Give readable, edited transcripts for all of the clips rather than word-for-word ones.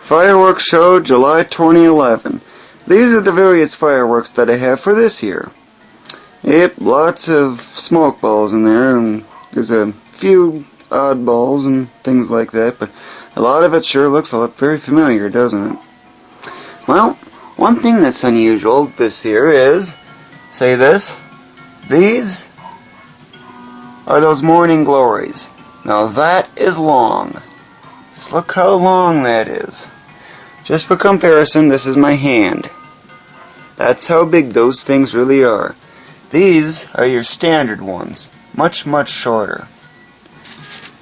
Fireworks show July 2011. These are the various fireworks that I have for this year. Yep, lots of smoke balls in there, and there's a few oddballs and things like that, but a lot of it sure looks very familiar, doesn't it? Well, one thing that's unusual this year is, say this, these are those morning glories. Now that is long. Just look how long that is. Just for comparison, this is my hand. That's how big those things really are. These are your standard ones. Much, much shorter.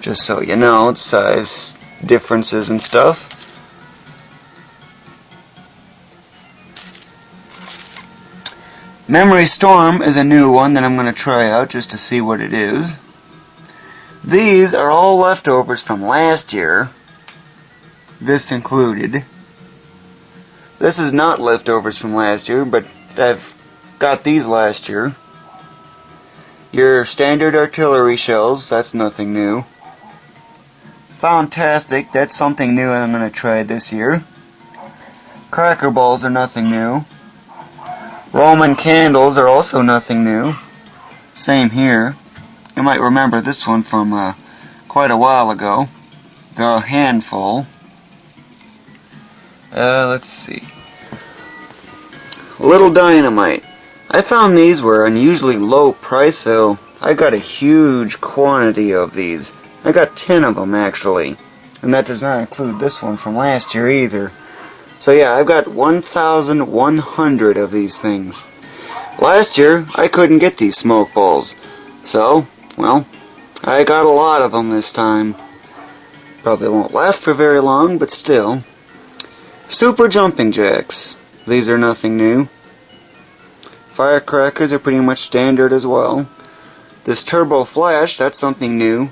Just so you know, the size differences and stuff. Memory Storm is a new one that I'm going to try out just to see what it is. These are all leftovers from last year. This included. This is not leftovers from last year, but I've got these last year. Your standard artillery shells, that's nothing new. Fantastic, that's something new I'm going to try this year. Cracker balls are nothing new. Roman candles are also nothing new. Same here. You might remember this one from quite a while ago. The handful. Let's see. Little dynamite. I found these were unusually low price, so I got a huge quantity of these. I got 10 of them actually. And that does not include this one from last year either. So yeah, I've got 1,100 of these things. Last year, I couldn't get these smoke balls. So, well, I got a lot of them this time. Probably won't last for very long, but still. Super jumping jacks. These are nothing new. Firecrackers are pretty much standard as well. This turbo flash, that's something new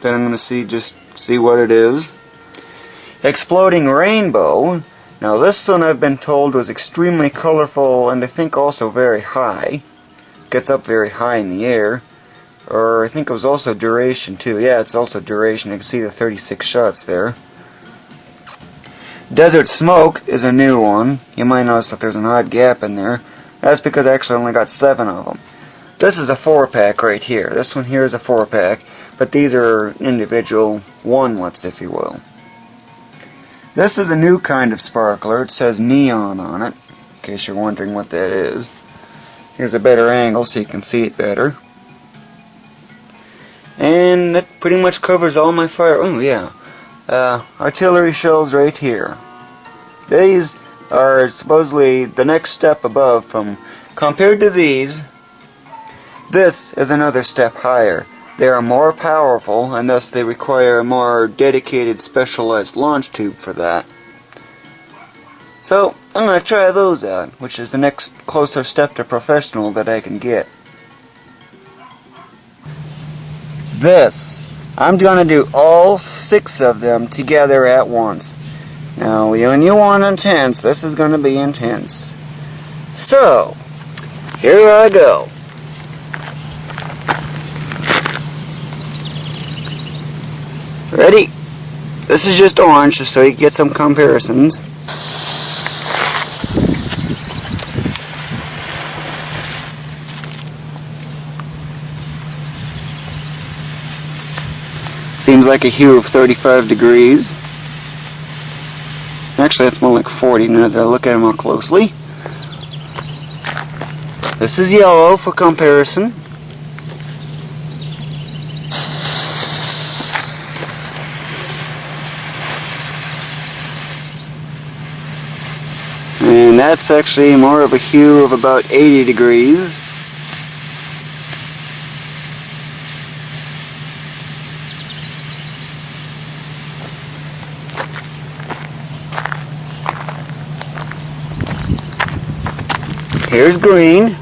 that I'm going to see what it is. Exploding rainbow. Now this one I've been told was extremely colorful and I think also very high. Gets up very high in the air. Or I think it was also duration too. Yeah, it's also duration. You can see the 36 shots there. Desert Smoke is a new one. You might notice that there's an odd gap in there. That's because I actually only got 7 of them. This is a 4-pack right here. This one here is a 4-pack. But these are individual one-lets, if you will. This is a new kind of sparkler. It says neon on it, in case you're wondering what that is. Here's a better angle so you can see it better. And that pretty much covers all my fire. Oh yeah. Artillery shells right here. These are supposedly the next step above from, compared to these, this is another step higher. They are more powerful, and thus they require a more dedicated, specialized launch tube for that. So, I'm going to try those out, which is the next closer step to professional that I can get. This, I'm going to do all 6 of them together at once. Now, when you want intense, this is going to be intense. So, here I go. Ready? This is just orange, just so you can get some comparisons. Seems like a hue of 35 degrees. Actually, that's more like 40 now that I look at it more closely. This is yellow for comparison. And that's actually more of a hue of about 80 degrees. Here's green.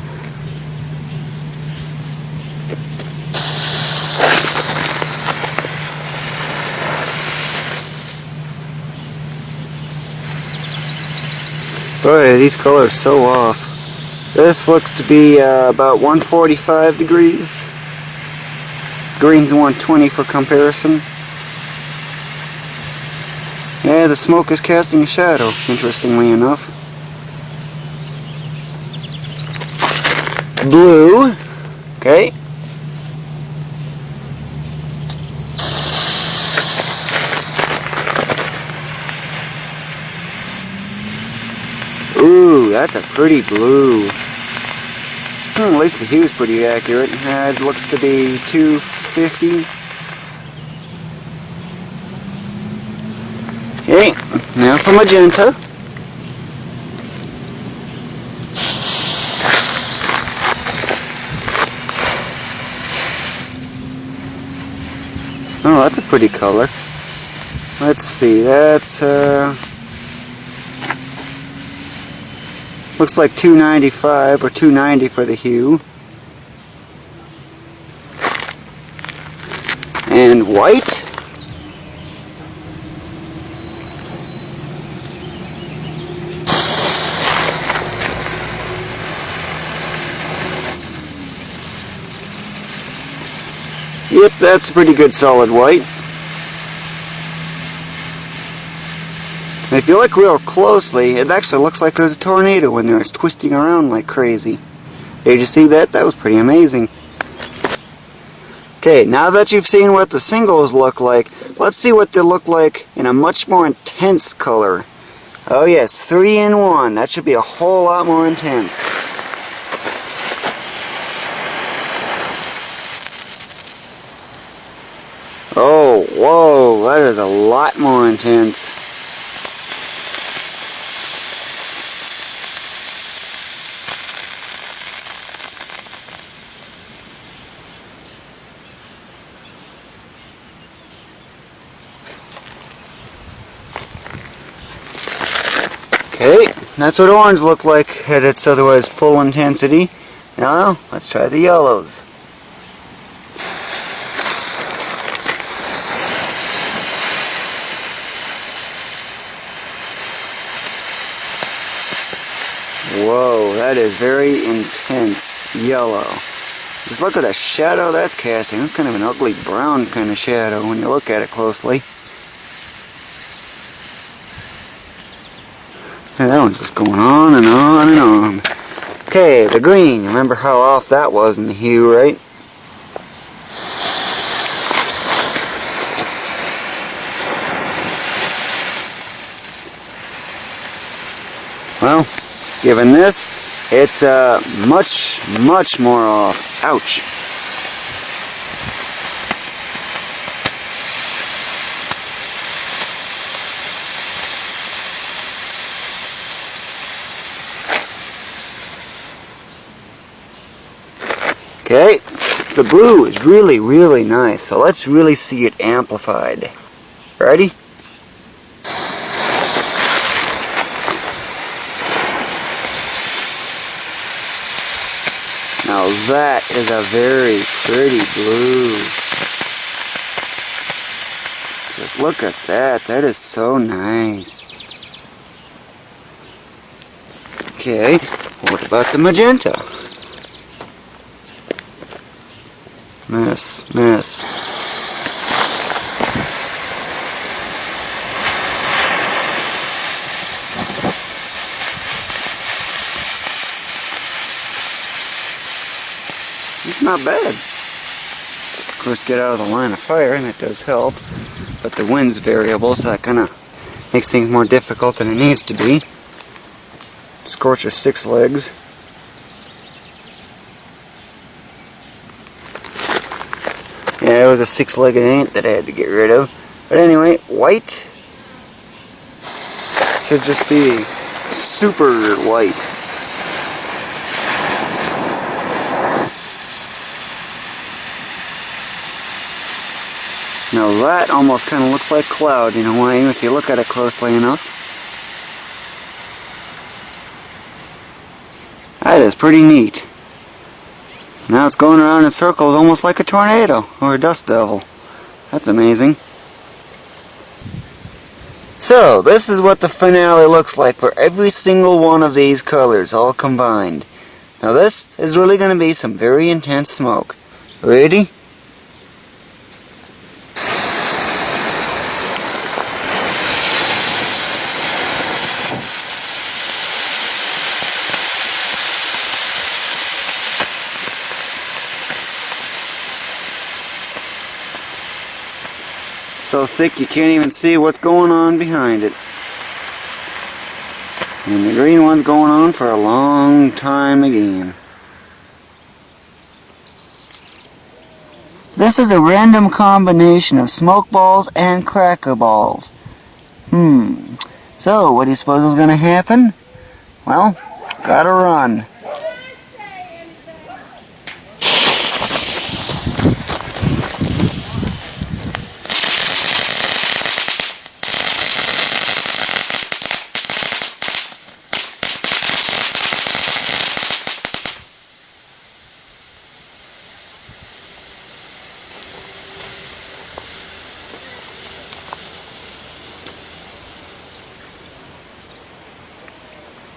Boy, these colors so off. This looks to be about 145 degrees. Green's 120 for comparison. Yeah, the smoke is casting a shadow, interestingly enough. Blue. Okay. Ooh, that's a pretty blue. At least the hue's pretty accurate. It looks to be 250. Okay, now for magenta. Oh, that's a pretty color. Let's see, that's looks like 295 or 290 for the hue. And white. Yep, that's a pretty good solid white. And if you look real closely, it actually looks like there's a tornado in there. It's twisting around like crazy. Did you see that? That was pretty amazing. Okay, now that you've seen what the singles look like, let's see what they look like in a much more intense color. Oh yes, 3 in 1. That should be a whole lot more intense. Oh, whoa, that is a lot more intense. Okay, that's what orange looked like at its otherwise full intensity. Now, let's try the yellows. Whoa, that is very intense yellow. Just look at the shadow that's casting. It's kind of an ugly brown kind of shadow when you look at it closely. And that one's just going on and on and on. Okay, the green. Remember how off that was in the hue, right? Well, given this, it's much more off. Ouch. Okay, the blue is really, really nice, so let's really see it amplified. Ready? Now that is a very pretty blue. Just look at that, that is so nice. Okay, what about the magenta? Mess. It's not bad. Of course, get out of the line of fire, and that does help. But the wind's variable, so that kind of makes things more difficult than it needs to be. Scorcher 6 legs. Yeah, it was a 6-legged ant that I had to get rid of. But anyway, white should just be super white. Now that almost kind of looks like cloud, you know why? If you look at it closely enough. That is pretty neat. Now it's going around in circles almost like a tornado or a dust devil. That's amazing. So, this is what the finale looks like for every single one of these colors all combined. Now this is really going to be some very intense smoke. Ready? so thick you can't even see what's going on behind it. And the green one's going on for a long time again. This is a random combination of smoke balls and cracker balls. So, what do you suppose is going to happen? Well, gotta run.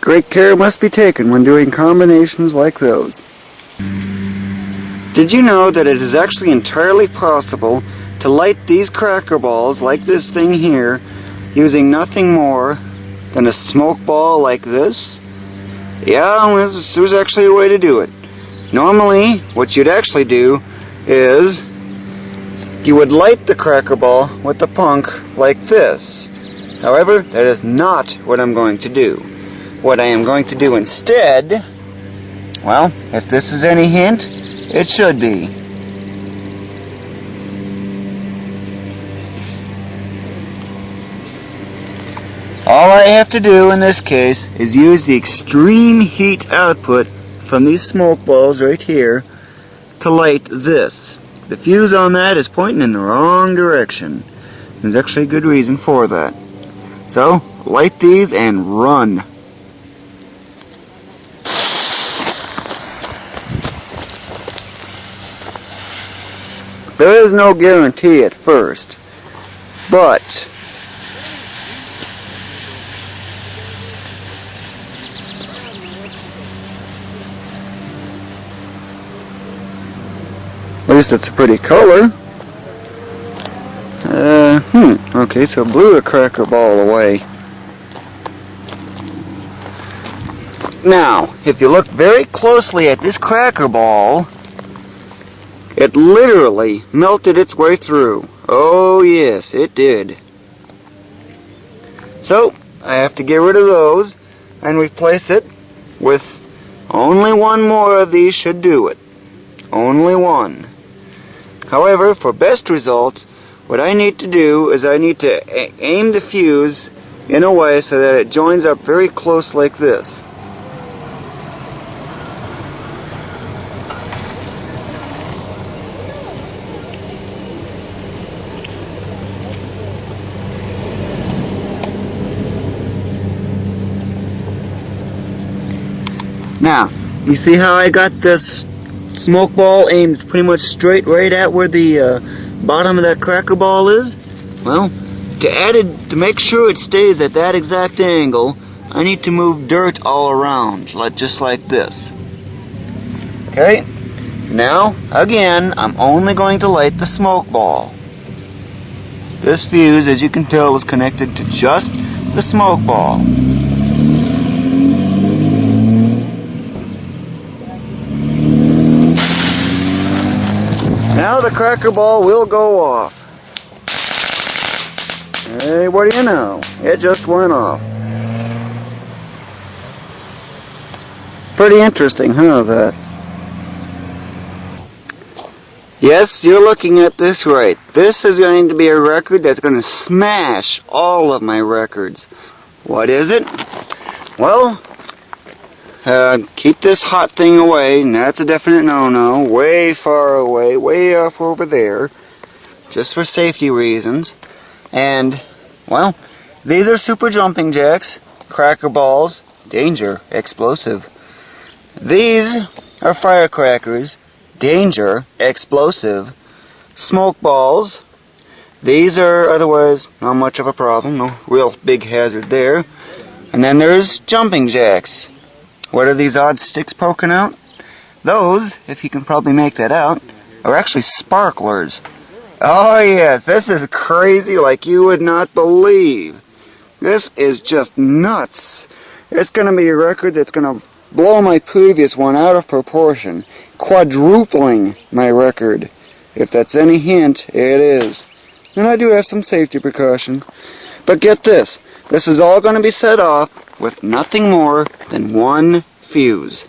Great care must be taken when doing combinations like those. Did you know that it is actually entirely possible to light these cracker balls like this thing here using nothing more than a smoke ball like this? Yeah, there's actually a way to do it. Normally, what you'd actually do is you would light the cracker ball with the punk like this. However, that is not what I'm going to do. What I am going to do instead, well, if this is any hint, it should be. All I have to do in this case is use the extreme heat output from these smoke balls right here to light this. The fuse on that is pointing in the wrong direction. There's actually a good reason for that. So, light these and run. There is no guarantee at first, but at least it's a pretty color. Okay, so blew a cracker ball away. Now, if you look very closely at this cracker ball, it literally melted its way through. Oh yes, it did. So, I have to get rid of those and replace it with only one more of these should do it. Only one. However, for best results, what I need to do is I need to aim the fuse in a way so that it joins up very close like this. Now, you see how I got this smoke ball aimed pretty much straight right at where the bottom of that cracker ball is? Well, to make sure it stays at that exact angle, I need to move dirt all around, just like this. Okay? Now, again, I'm only going to light the smoke ball. This fuse, as you can tell, is connected to just the smoke ball. Now the cracker ball will go off. Hey, what do you know? It just went off. Pretty interesting, huh, that? Yes, you're looking at this right. This is going to be a record that's going to smash all of my records. What is it? Well, keep this hot thing away, and that's a definite no-no. Way far away, way off over there, just for safety reasons. And, well, these are super jumping jacks, cracker balls, danger, explosive. These are firecrackers, danger, explosive. Smoke balls, these are otherwise not much of a problem, no real big hazard there. And then there's jumping jacks. What are these odd sticks poking out? Those, if you can probably make that out, are actually sparklers. Oh yes, this is crazy like you would not believe. This is just nuts. It's going to be a record that's going to blow my previous one out of proportion, quadrupling my record. If that's any hint, it is. And I do have some safety precautions. But get this. This is all going to be set off with nothing more than one fuse.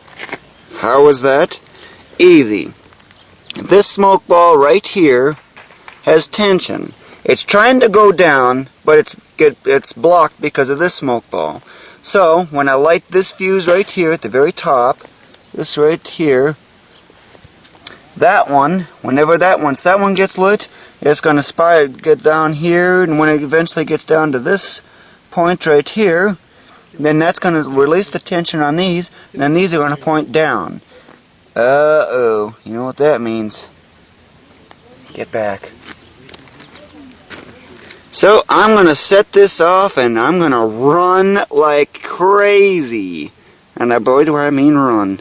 How is that? Easy. This smoke ball right here has tension. It's trying to go down, but it's blocked because of this smoke ball. So, when I light this fuse right here at the very top, this right here, that one, once that one gets lit, it's going to get down here, and when it eventually gets down to this point right here, then that's going to release the tension on these, and then these are going to point down. Uh-oh, you know what that means. Get back. So I'm going to set this off and I'm going to run like crazy. And boy do I mean run.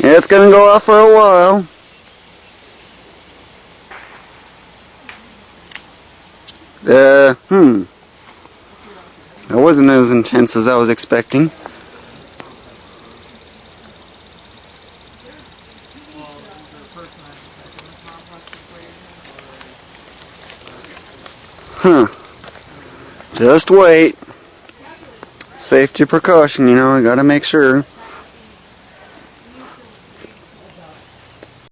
Yeah, it's going to go off for a while. That wasn't as intense as I was expecting. Just wait. Safety precaution, you know, I gotta make sure.